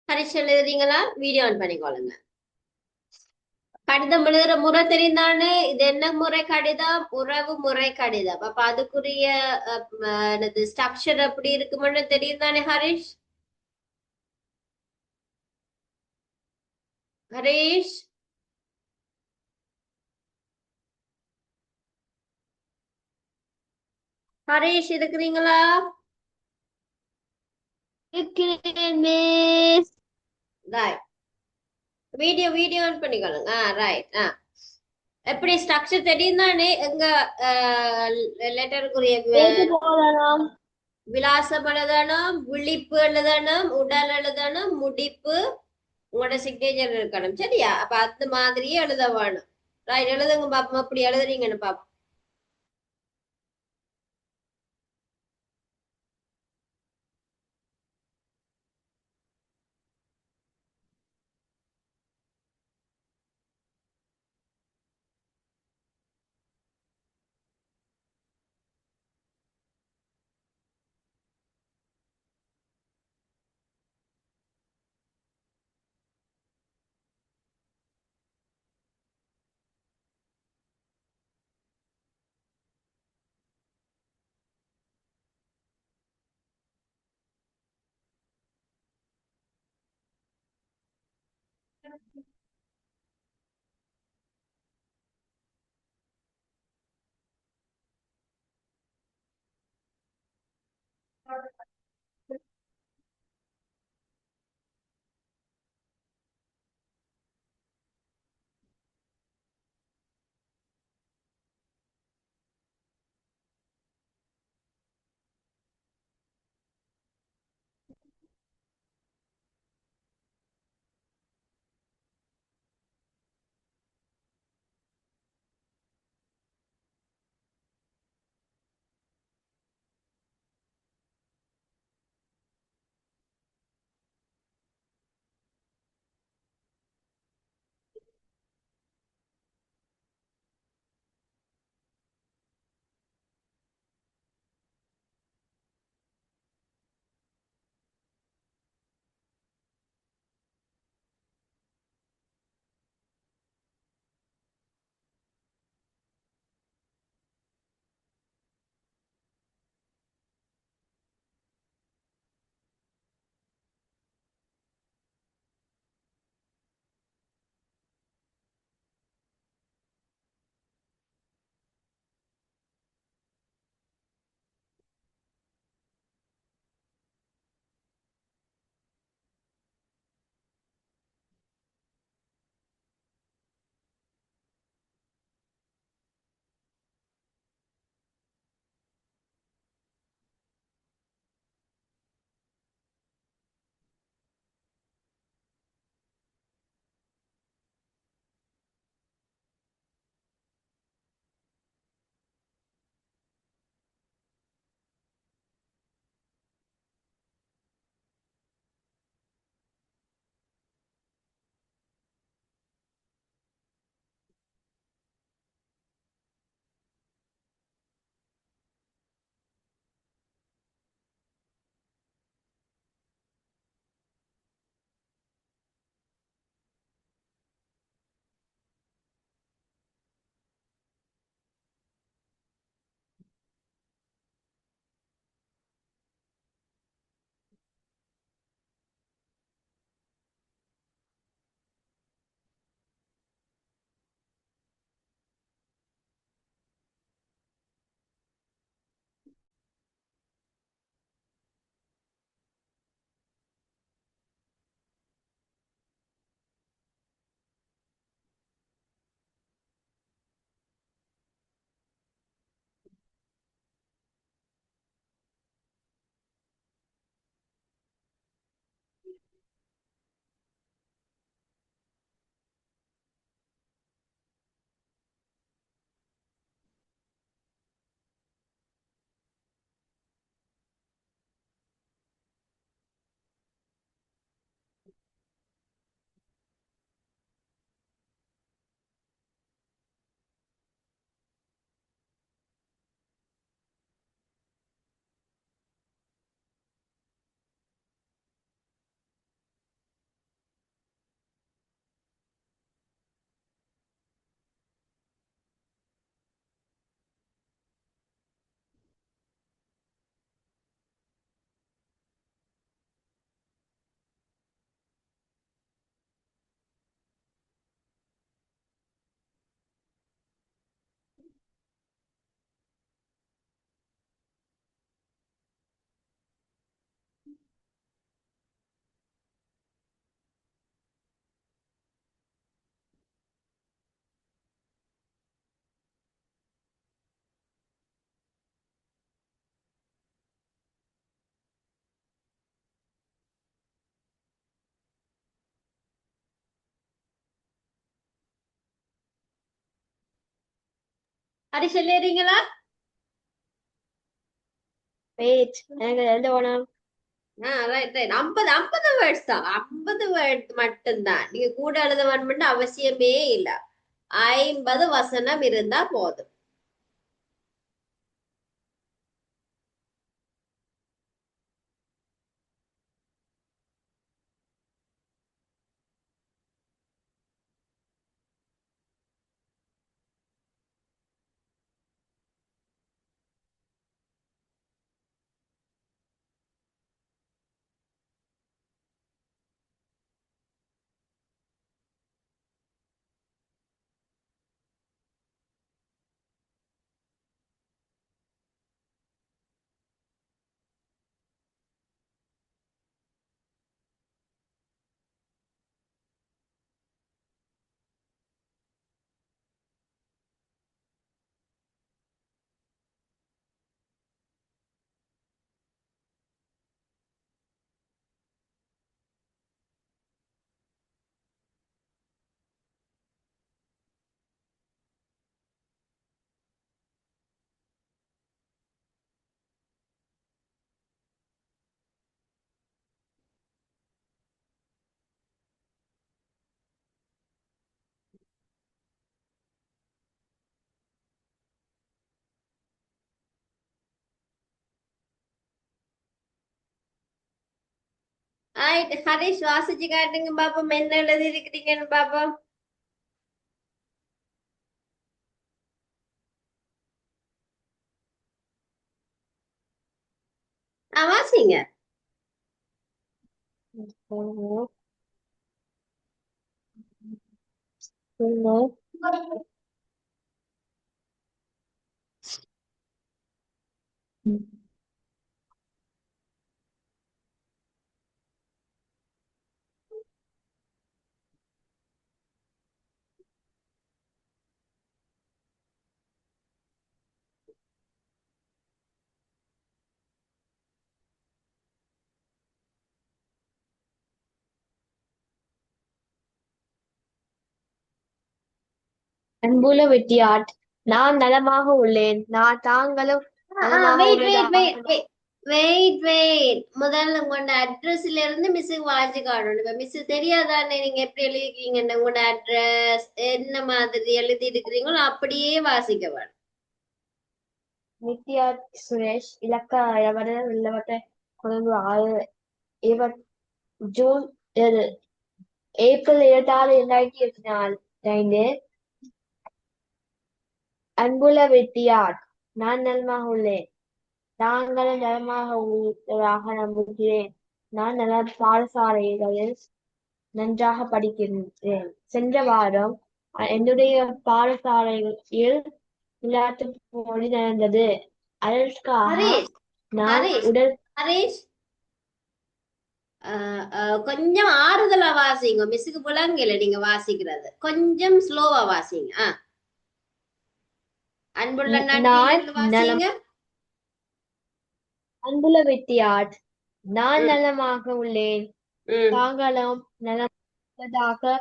பரீட்சை எழுதுறீங்களா? Video on பண்ணிக்கொள்ளுங்க. கடிதம் எழுதுற முறை தெரிந்தானே? இது என்ன முறை கடிதம்? உறவு முறை கடிதம். அப்ப அதுக்குரிய என்னது ஸ்ட்ரக்சர் எப்படி இருக்குமென்னு தெரியும் தானே ஹரிஷ்? ஹரிஷ், ஹரிஷ் இருக்கிறீங்களா? இருக்கிறேன் மிஸ். ரைட். வீடியோ ஆன் பண்ணிக்கொள்ளுங்க. ரைட். எப்படி ஸ்ட்ரக்சர் தெரியும் தானே? எங்க லெட்டருக்குரிய எழுத்து போடணும். விலாசம் எழுதணும், விழிப்பு எழுதணும், உடல் எழுதணும், முடிப்பு, உங்களோட சிக்னேச்சர் இருக்கணும். சரியா? அப்ப அந்த மாதிரியே எழுத வேணும். ரைட், எழுதுங்க பாப்போம். அப்படி எழுதுறீங்கன்னு பாப்போம். ஹரி சொல்லிடுறீங்களா? வெயிட் எனக்கு எழுத வேணாம். Right right. 50 வேர்ட்ஸ் தான். 50 வேர்ட் மட்டும்தான். நீங்க கூட எழுத வேணும்னு அவசியமே இல்ல. 50 வசனம் இருந்தா போதும். ஹரிஷ் வாசிச்சு காட்டுங்க பாப்போம், என்ன எழுதி இருக்கிறீங்கன்னு பாப்போம். வாசிங்க. அன்புள்ள வெட்டியாட், நான் நலமாக உள்ளேன். தாங்களும் நலமாக வெயிட் வெயிட் உள்ளதாக வெயிட் வெயிட் வெயிட். முதல்ல உங்களோட அட்ரஸ்ல இருந்து மிஸ்ஸுக்கு வாசி காட்டணும். இப்ப மிஸ் தெரியாதானே நீங்க எப்படி எழுதிருக்கீங்கன்னு. உங்களோட அட்ரஸ் என்ன மாதிரி எழுதி இருக்கிறீங்களோ அப்படியே வாசிக்க வேணும். நித்யாட் சுரேஷ், இலக்க இளவட இளவட்ட கொழும்பு 6 ஜூன் ஏப்ரல் 26, 2025. அன்புள்ள வெட்டியாட், நான் நலமாக உள்ளேன். தாங்களும் நலமாக உள்ளதாக நம்புகிறேன். நான் நல பாடசாலைகளில் நன்றாக படிக்கின்றேன். சென்ற வாரம் என்னுடைய பாடசாலையில் விளையாட்டு போட்டி நடந்தது. அதற்காக ஹரிஷ் நான் ஹரிஷ் உடல் ஹரிஷ் கொஞ்சம் ஆறுதலா வாசிங்க. மிஸ்ஸுக்கு புலங்கல நீங்க வாசிக்கிறது. கொஞ்சம் ஸ்லோவா வாசிங்க. அன்புள்ள நான் நலம் நலம் வாசிங்க. அன்புள்ள வெட்டியாட், நான் ம், நலமாக உள்ளேன். ம். தாங்களும் நலமாக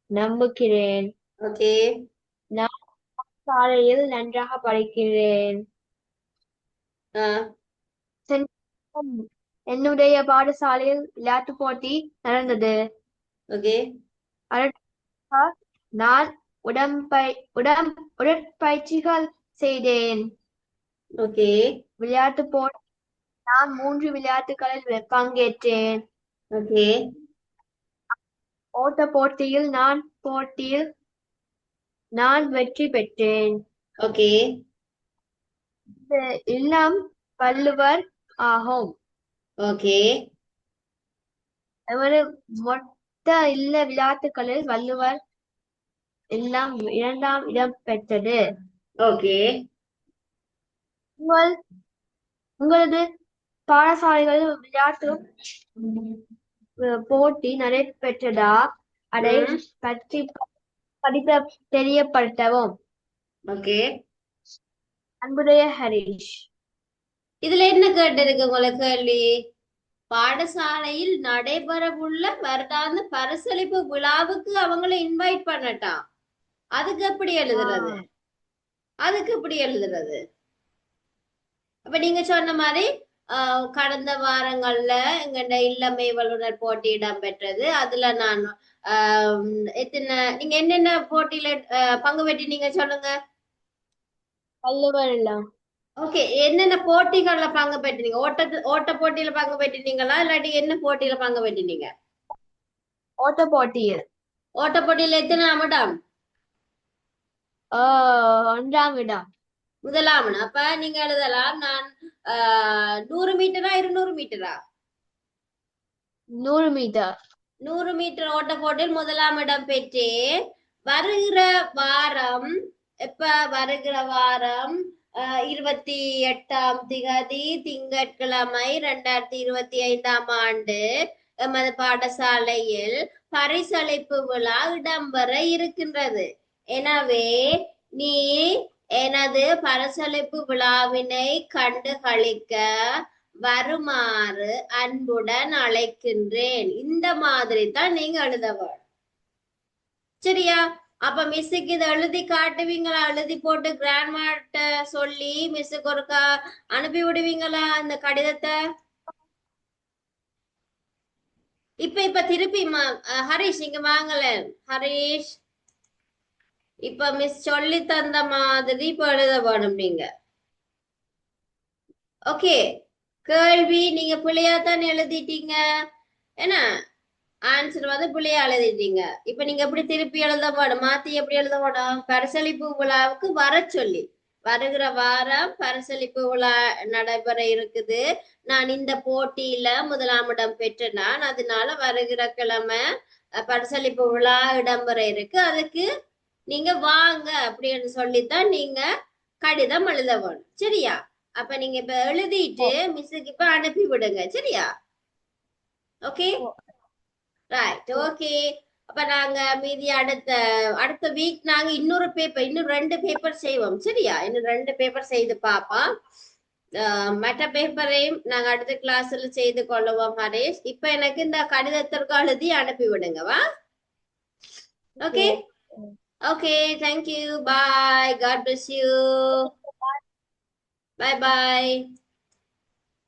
நம்புகிறேன். ஓகே. நான் சாலையில் நன்றாக படிக்கிறேன். சென்ற வாரம் என்னுடைய பாடசாலையில் விளையாட்டு போட்டி நடந்தது. ஓகே. அதற்காக நான் உடற்பயிற்சிகள் செய்தேன். ஓகே. விளையாட்டு போட்டி நான் 3 விளையாட்டுகளில் பங்கேற்றேன். ஓகே. ஓட்ட போட்டியில் நான் வெற்றி பெற்றேன். ஓகே. இந்த இல்லம் வள்ளுவர் ஆகும். ஓகே. ஒரு மொத்த இல்ல விளையாட்டுகளில் வள்ளுவர் இல்லம் 2ஆம் இடம் பெற்றது. ஓகே. உங்களது பாடசாலைகளில் விளையாட்டு போட்டி நடைபெற்றதா? அதை ம். பற்றி தெரியப்படுத்தவும். ஓகே. அன்புடைய ஹரிஷ். இதுல என்ன கேட்டிருக்கு உங்களுக்கு கேள்வி? பாடசாலையில் நடைபெறவுள்ள வருடாந்த பரிசளிப்பு விழாவுக்கு அவங்கள இன்வைட் பண்ணட்டாம். அதுக்கு எப்படி எழுதுறது? அதுக்கு இப்படி எழுதுறது. அப்ப நீங்க சொன்ன மாதிரி கடந்த வாரங்கள்ல எங்கட இல்லமை வல்லுநர் போட்டி இடம்பெற்றது. அதுல நான் எத்தனை நீங்க என்னென்ன போட்டியில பங்கு பெற்றினீங்க சொல்லுங்க. வள்ளுவர்லாம் ஓகே, என்னென்ன போட்டிகள்ல பங்கு பெற்றினீங்க? ஓட்ட போட்டியில பங்கு பெற்றினீங்களா இல்லாட்டி என்ன போட்டியில பங்கு பெற்றினீங்க? ஓட்ட போட்டியில் ஓட்ட போட்டியில எத்தனை இடம்? 1ஆம் இடம். முதலாம் இடம். அப்ப நீங்க எழுதலாம், நான் 100 மீட்டரா 200 மீட்டரா? 100 மீட்டர். 100 மீட்டர் ஓட்ட போட்டியில் முதலாம் இடம் பெற்றேன். வருகிற வாரம், எப்ப வருகிற வாரம் 28ஆம் திகதி திங்கட்கிழமை 2025ஆம் ஆண்டு எமது பாடசாலையில் பரிசளிப்பு விழா இடம்பெற இருக்கின்றது. எனவே நீ எனது பரிசளிப்பு விழாவினை கண்டு களிக்க வருமாறு அன்புடன் அழைக்கின்றேன். இந்த மாதிரி தான் நீங்க எழுத வேணும். சரியா? அப்ப மிஸ்ஸுக்கு இதை எழுதி காட்டுவீங்களா? எழுதி போட்டு கிராண்ட்மாட்ட சொல்லி மிஸ்ஸுக்கு ஒருக்கா அனுப்பி விடுவீங்களா இந்த கடிதத்தை? இப்ப திருப்பி ஹரிஷ் இங்க வாங்கல. ஹரிஷ், இப்ப மிஸ் சொல்லி தந்த மாதிரி இப்ப எழுத வேணும் நீங்க. ஓகே, கேள்வி நீங்க பிள்ளையாத்தான் எழுதிட்டீங்க. என்ன ஆன்சர் வந்து பிள்ளையா எழுதிட்டீங்க. இப்ப நீங்க எப்படி திருப்பி எழுத வேணும்? மாத்தி எப்படி எழுத வேணும்? பரிசளிப்பு விழாவுக்கு வர சொல்லி, வருகிற வாரம் பரிசளிப்பு விழா நடைபெற இருக்குது. நான் இந்த போட்டியில முதலாம் இடம் பெற்ற நான், அதனால வருகிற கிழமை பரிசளிப்பு விழா இடம்பெற இருக்கு. அதுக்கு நீங்க வாங்க அப்படின்னு சொல்லித்தான் நீங்க கடிதம் எழுத வேணும். சரியா? அப்ப நீங்க இப்ப எழுதிட்டு மிஸ்ஸுக்கு இப்ப அனுப்பி விடுங்க. சரியா? Okay, right, okay. அப்ப நாங்க மீதி அடுத்த வீக் நாங்க இன்னொரு பேப்பர், இன்னும் 2 பேப்பர் செய்வோம். சரியா? இன்னும் 2 பேப்பர் செய்து பார்ப்போம். மற்ற பேப்பரையும் நாங்க அடுத்த கிளாஸ்ல செய்து கொள்ளுவோம். ஹரேஷ், இப்ப எனக்கு இந்த கடிதத்திற்கு எழுதி அனுப்பி விடுங்க. வா. Okay, okay, thank you, bye, God bless you, bye bye.